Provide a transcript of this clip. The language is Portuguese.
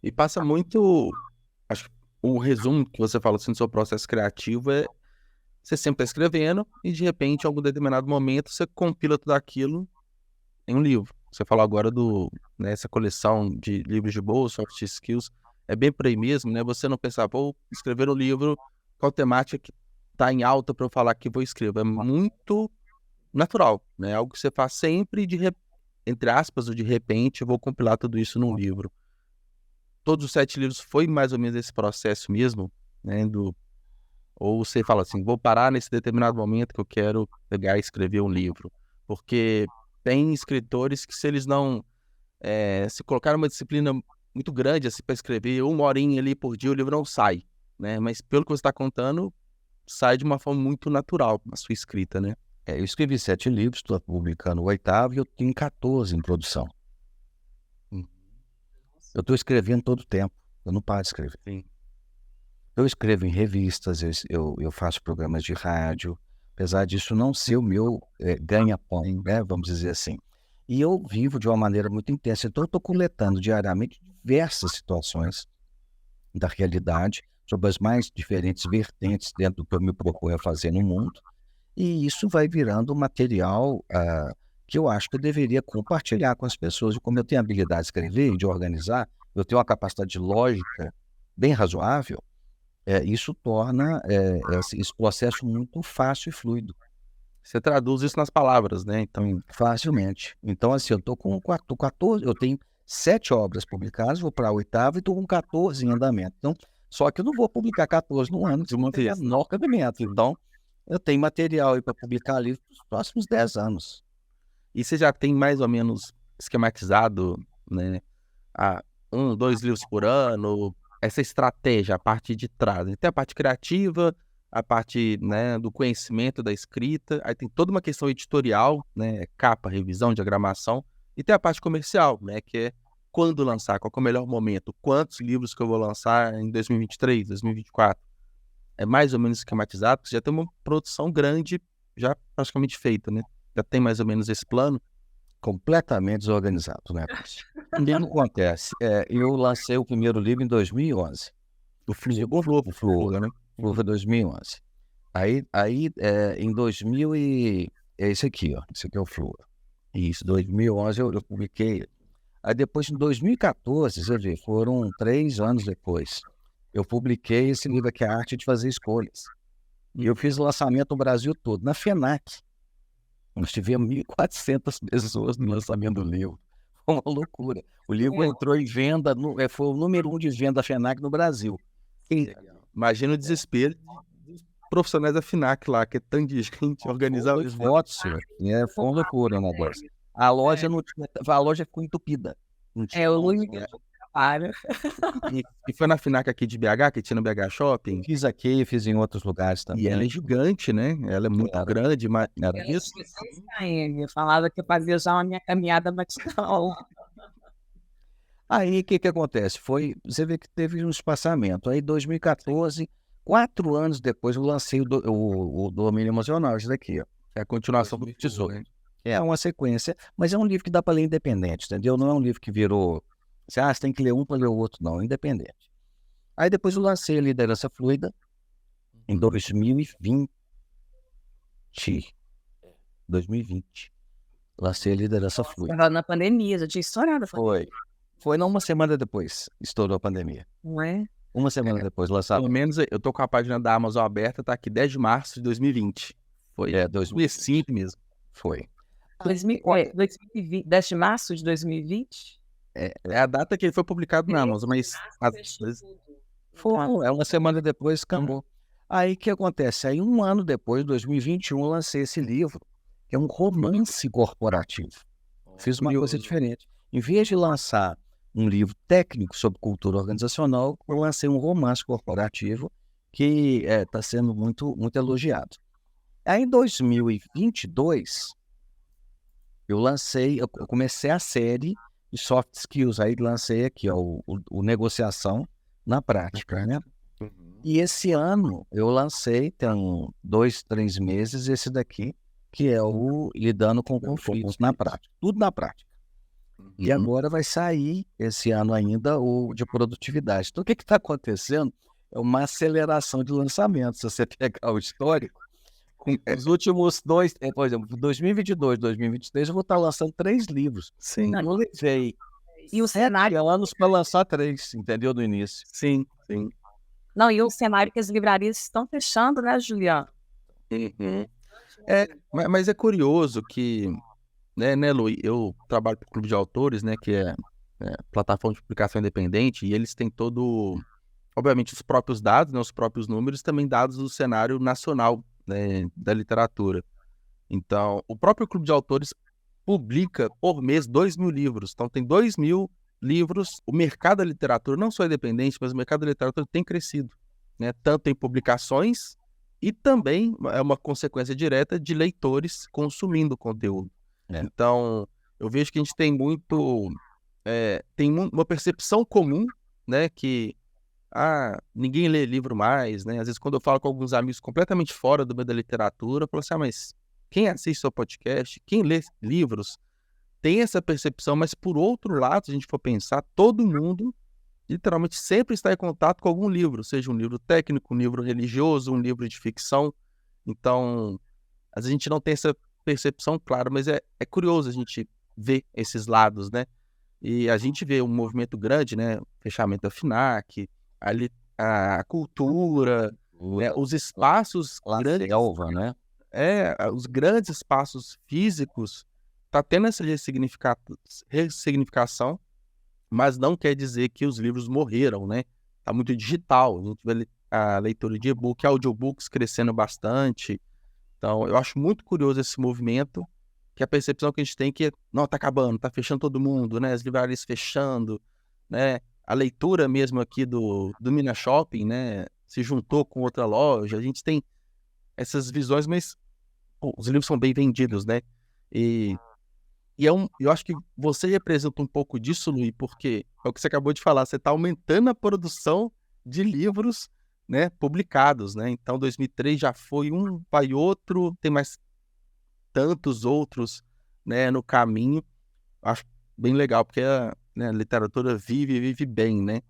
E passa muito, acho que o resumo que você fala assim do seu processo criativo é você sempre está escrevendo e de repente, em algum determinado momento, você compila tudo aquilo em um livro. Você falou agora né, essa coleção de livros de bolso, soft skills, é bem por aí mesmo, né? Você não pensar, vou escrever um livro, qual temática que está em alta para eu falar que vou escrever. É muito natural, né? Algo que você faz sempre entre aspas, ou de repente, eu vou compilar tudo isso num livro. Todos os 7 livros foi mais ou menos esse processo mesmo, né? Ou você fala assim, vou parar nesse determinado momento que eu quero pegar e escrever um livro. Porque tem escritores que se eles não se colocar uma disciplina muito grande assim para escrever 1 horinha ali por dia, o livro não sai, né? Mas pelo que você está contando, sai de uma forma muito natural a sua escrita, né? Eu escrevi 7 livros, estou publicando o 8º e eu tenho 14 em produção. Hum. Eu estou escrevendo todo o tempo, eu não paro de escrever. Sim. Eu escrevo em revistas, eu faço programas de rádio, apesar disso não ser o meu ganha-pão, né, vamos dizer assim. E eu vivo de uma maneira muito intensa, então eu estou coletando diariamente diversas situações da realidade, sobre as mais diferentes vertentes dentro do que eu me proponho a fazer no mundo, e isso vai virando material que eu acho que eu deveria compartilhar com as pessoas. E como eu tenho a habilidade de escrever e de organizar, eu tenho uma capacidade de lógica bem razoável, isso torna esse processo muito fácil e fluido. Você traduz isso nas palavras, né? Então, Facilmente. Então, assim, eu estou com 14, eu tenho 7 obras publicadas, vou para a 8ª e estou com 14 em andamento. Então, só que eu não vou publicar 14 num ano, de uma tem vez. menor cabimento. Então, eu tenho material aí para publicar livro para os próximos 10 anos. E você já tem mais ou menos esquematizado, né? 2 livros por ano, essa estratégia, a parte de trás, né? Tem a parte criativa, a parte, né, do conhecimento da escrita, aí tem toda uma questão editorial, né, capa, revisão, diagramação, e tem a parte comercial, né, que é quando lançar, qual que é o melhor momento, quantos livros que eu vou lançar em 2023, 2024. É mais ou menos esquematizado, porque você já tem uma produção grande, já praticamente feita, né? Já tem mais ou menos esse plano. Completamente desorganizado, né? O que acontece? Eu lancei o primeiro livro em 2011. O O Flor, né? Flor foi 2011. Aí em 2000 é esse aqui, ó. Esse aqui é o Flor. Isso, 2011 eu publiquei. Aí depois, em 2014, você vê, foram 3 anos depois, eu publiquei esse livro aqui, A Arte de Fazer Escolhas. E eu fiz o lançamento no Brasil todo, na FENAC. Nós tivemos 1.400 pessoas no lançamento do livro. Foi uma loucura. O livro entrou em venda, foi o número 1 de venda da FENAC no Brasil. Imagina o desespero dos profissionais da FINAC lá, que é tanto de gente organizar Os votos, foi uma loucura o negócio. A loja não tinha, a loja ficou entupida. Não tinha O único trabalho. E foi na FINAC aqui de BH, que tinha no BH Shopping. Fiz aqui, fiz em outros lugares também. E ela é gigante, né? Ela é muito grande, mas Eu falava que eu fazia já uma minha caminhada matinal. Aí o que acontece? Você vê que teve um espaçamento. Aí em 2014, 4 anos depois, eu lancei o Domínio Emocional, isso daqui, ó. é a continuação do Tesouro, né? É uma sequência, mas é um livro que dá para ler independente, entendeu? Não é um livro que virou, você tem que ler um para ler o outro, não, é independente. Aí depois eu lancei a Liderança Fluida em 2020. 2020. Lancei a Liderança Fluida. Na pandemia, já tinha estourado. Foi não, uma semana depois, estourou a pandemia. Não é? Uma semana depois, lançado. Pelo menos eu tô com a página da Amazon aberta, tá aqui 10 de março de 2020. Foi 2005 mesmo. Foi. 2020, 10 de março de 2020? É a data que ele foi publicado na Amazon, mas uma semana depois acabou. Aí o que acontece? Aí 1 ano depois, 2021, eu lancei esse livro, que é um romance corporativo. Fiz uma coisa diferente. Em vez de lançar um livro técnico sobre cultura organizacional, eu lancei um romance corporativo que está sendo muito, muito elogiado. Aí em 2022, eu comecei a série de soft skills, aí lancei aqui, ó, o negociação na prática, né? E esse ano eu lancei, tem 2, 3 meses, esse daqui, que é o lidando com conflitos na prática, tudo na prática. E agora vai sair esse ano ainda o de produtividade. Então, o que está acontecendo é uma aceleração de lançamentos. Se você pegar o histórico, os últimos dois, por exemplo, 2022, 2023, eu vou estar lançando 3 livros. Sim, Eu levei E o 7 cenário, anos para lançar 3, entendeu? No início. sim, sim. não, e o cenário que as livrarias estão fechando, né, Juliana? Uhum. Mas é curioso que, né, Lu, eu trabalho para o Clube de Autores, né, que é plataforma de publicação independente, e eles têm obviamente, os próprios dados, né, os próprios números, também dados do cenário nacional, né, da literatura. Então, o próprio Clube de Autores publica por mês 2.000 livros. Então, tem 2.000 livros. O mercado da literatura, não só independente, mas o mercado da literatura tem crescido, né? Tanto em publicações e também é uma consequência direta de leitores consumindo conteúdo. É. Então, eu vejo que a gente tem uma percepção comum, né, que ninguém lê livro mais, né? Às vezes, quando eu falo com alguns amigos completamente fora do meio da literatura, eu falo assim, mas quem assiste seu podcast, quem lê livros, tem essa percepção, mas por outro lado, se a gente for pensar, todo mundo literalmente sempre está em contato com algum livro, seja um livro técnico, um livro religioso, um livro de ficção. Então, às vezes a gente não tem essa percepção clara, mas é curioso a gente ver esses lados, né? E a gente vê um movimento grande, né? Fechamento da FINAC, a cultura, né? Os espaços grandes, Selva, né? os grandes espaços físicos, tá tendo essa ressignificação, mas não quer dizer que os livros morreram, né? Tá muito digital, a gente vê a leitura de e-book, audiobooks crescendo bastante. Então, eu acho muito curioso esse movimento, que a percepção que a gente tem é que, não, tá acabando, tá fechando todo mundo, né? As livrarias fechando, né? A leitura mesmo aqui do Mina Shopping, né? Se juntou com outra loja. A gente tem essas visões, mas os livros são bem vendidos, né? E eu acho que você representa um pouco disso, Luiz, porque é o que você acabou de falar, você está aumentando a produção de livros, né, publicados, né? Então, 2003 já foi um, vai outro, tem mais tantos outros, né, no caminho. Acho bem legal, porque a literatura vive bem, né?